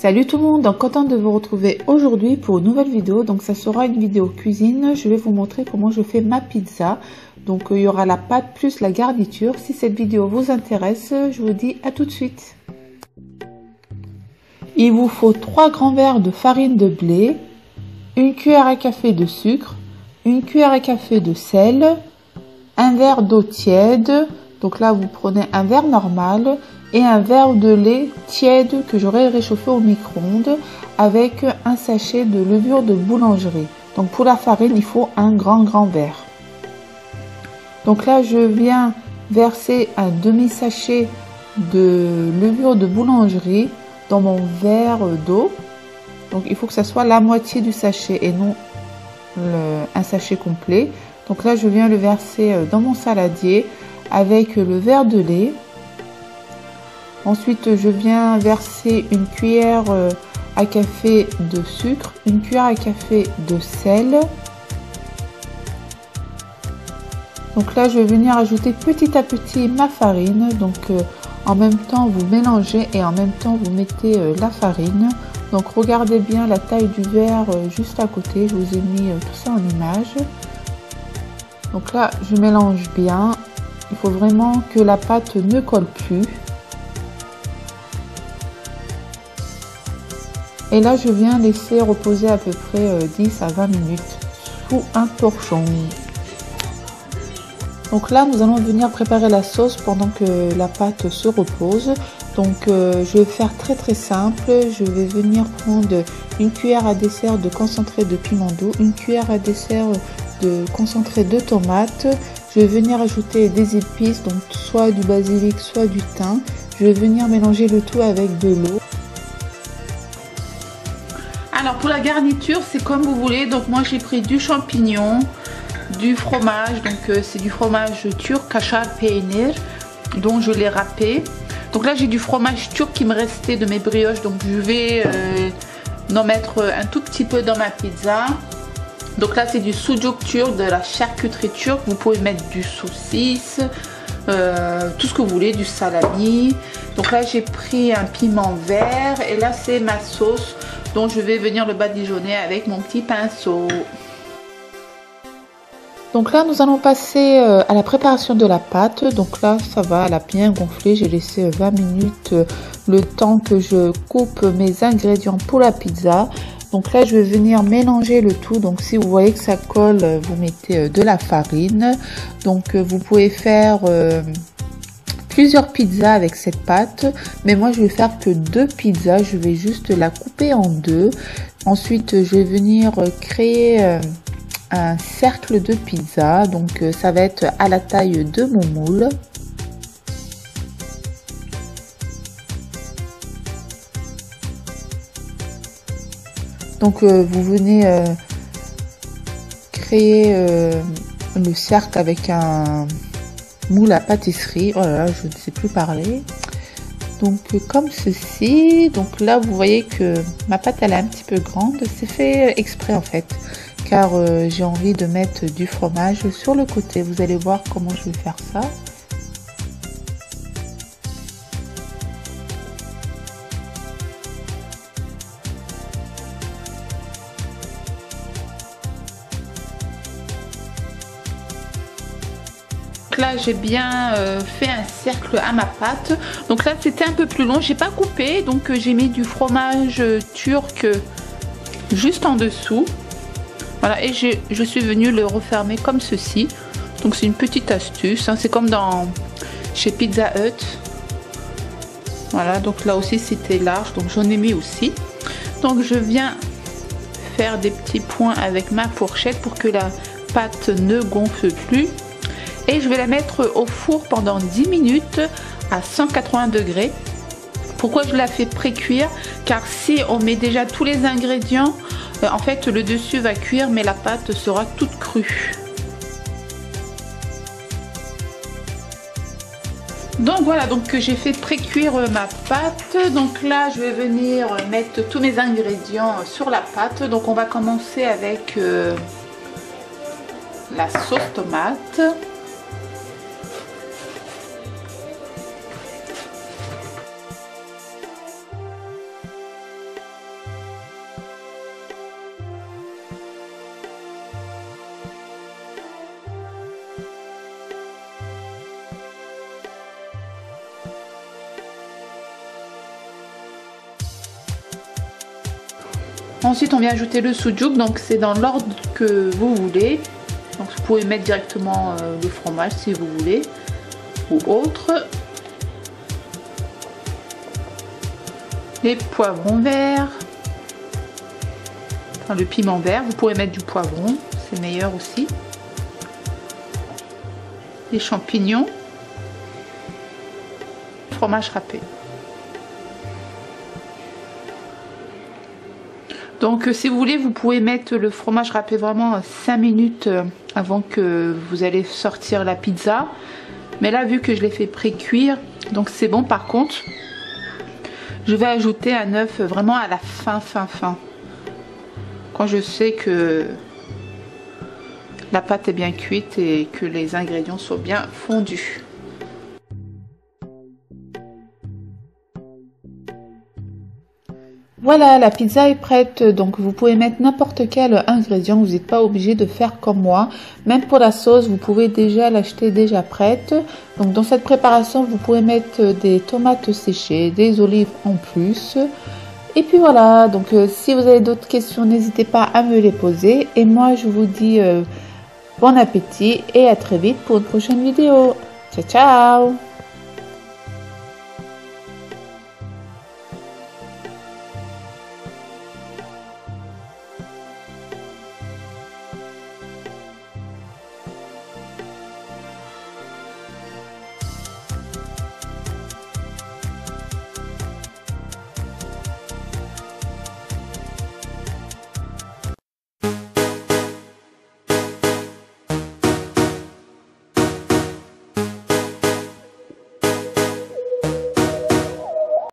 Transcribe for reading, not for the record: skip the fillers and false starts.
Salut tout le monde, donc contente de vous retrouver aujourd'hui pour une nouvelle vidéo. Donc ça sera une vidéo cuisine, je vais vous montrer comment je fais ma pizza. Donc il y aura la pâte plus la garniture. Si cette vidéo vous intéresse, je vous dis à tout de suite. Il vous faut 3 grands verres de farine de blé, une cuillère à café de sucre, une cuillère à café de sel, un verre d'eau tiède. Donc là vous prenez un verre normal et un verre de lait tiède que j'aurai réchauffé au micro-ondes avec un sachet de levure de boulangerie. Donc pour la farine, il faut un grand verre. Donc là, je viens verser un demi-sachet de levure de boulangerie dans mon verre d'eau. Donc il faut que ça soit la moitié du sachet et non un sachet complet. Donc là, je viens le verser dans mon saladier avec le verre de lait. Ensuite, je viens verser une cuillère à café de sucre, une cuillère à café de sel. Donc là, je vais venir ajouter petit à petit ma farine. Donc en même temps, vous mélangez et en même temps, vous mettez la farine. Donc regardez bien la taille du verre juste à côté. Je vous ai mis tout ça en image. Donc là, je mélange bien. Il faut vraiment que la pâte ne colle plus. Et là, je viens laisser reposer à peu près 10 à 20 minutes sous un torchon. Donc là, nous allons venir préparer la sauce pendant que la pâte se repose. Donc, je vais faire très simple. Je vais venir prendre une cuillère à dessert de concentré de piment doux, une cuillère à dessert de concentré de tomate. Je vais venir ajouter des épices, donc soit du basilic, soit du thym. Je vais venir mélanger le tout avec de l'eau. Alors pour la garniture, c'est comme vous voulez. Donc moi j'ai pris du champignon, du fromage, donc c'est du fromage turc, kaşar peynir, dont je l'ai râpé. Donc là j'ai du fromage turc qui me restait de mes brioches, donc je vais en mettre un tout petit peu dans ma pizza. Donc là c'est du sucuk turc, de la charcuterie turque. Vous pouvez mettre du saucisse, tout ce que vous voulez, du salami. Donc là j'ai pris un piment vert et là c'est ma sauce dont je vais venir le badigeonner avec mon petit pinceau. Donc là nous allons passer à la préparation de la pâte. Donc là ça va, elle a bien gonflé. J'ai laissé 20 minutes le temps que je coupe mes ingrédients pour la pizza. Donc là je vais venir mélanger le tout. Donc si vous voyez que ça colle, vous mettez de la farine. Donc vous pouvez faire plusieurs pizzas avec cette pâte, mais moi je vais faire que 2 pizzas. Je vais juste la couper en 2. Ensuite je vais venir créer un cercle de pizza. Donc ça va être à la taille de mon moule. Donc vous venez créer le cercle avec un moule à pâtisserie. Oh là là, je ne sais plus parler. Donc comme ceci. Donc là vous voyez que ma pâte elle est un petit peu grande. C'est fait exprès en fait, car j'ai envie de mettre du fromage sur le côté. Vous allez voir comment je vais faire ça. Là j'ai bien fait un cercle à ma pâte. Donc là c'était un peu plus long, j'ai pas coupé, donc j'ai mis du fromage turc juste en dessous. Voilà, et je suis venue le refermer comme ceci. Donc c'est une petite astuce, hein. C'est comme chez Pizza Hut. Voilà, donc là aussi c'était large, donc j'en ai mis aussi. Donc je viens faire des petits points avec ma fourchette pour que la pâte ne gonfle plus. Et je vais la mettre au four pendant 10 minutes à 180 degrés. Pourquoi je la fais pré-cuire? Car si on met déjà tous les ingrédients, en fait le dessus va cuire mais la pâte sera toute crue. Donc voilà, donc j'ai fait pré-cuire ma pâte. Donc là je vais venir mettre tous mes ingrédients sur la pâte. Donc on va commencer avec la sauce tomate. Ensuite, on vient ajouter le sujuk, donc c'est dans l'ordre que vous voulez. Donc vous pouvez mettre directement le fromage si vous voulez, ou autre. Les poivrons verts. Enfin, le piment vert, vous pouvez mettre du poivron, c'est meilleur aussi. Les champignons. Fromage râpé. Donc si vous voulez, vous pouvez mettre le fromage râpé vraiment 5 minutes avant que vous allez sortir la pizza. Mais là, vu que je l'ai fait pré-cuire, donc c'est bon. Par contre, je vais ajouter un œuf vraiment à la fin. Quand je sais que la pâte est bien cuite et que les ingrédients sont bien fondus. Voilà, la pizza est prête, donc vous pouvez mettre n'importe quel ingrédient, vous n'êtes pas obligé de faire comme moi. Même pour la sauce, vous pouvez déjà l'acheter déjà prête. Donc dans cette préparation, vous pouvez mettre des tomates séchées, des olives en plus. Et puis voilà, donc si vous avez d'autres questions, n'hésitez pas à me les poser. Et moi, je vous dis bon appétit et à très vite pour une prochaine vidéo. Ciao, ciao!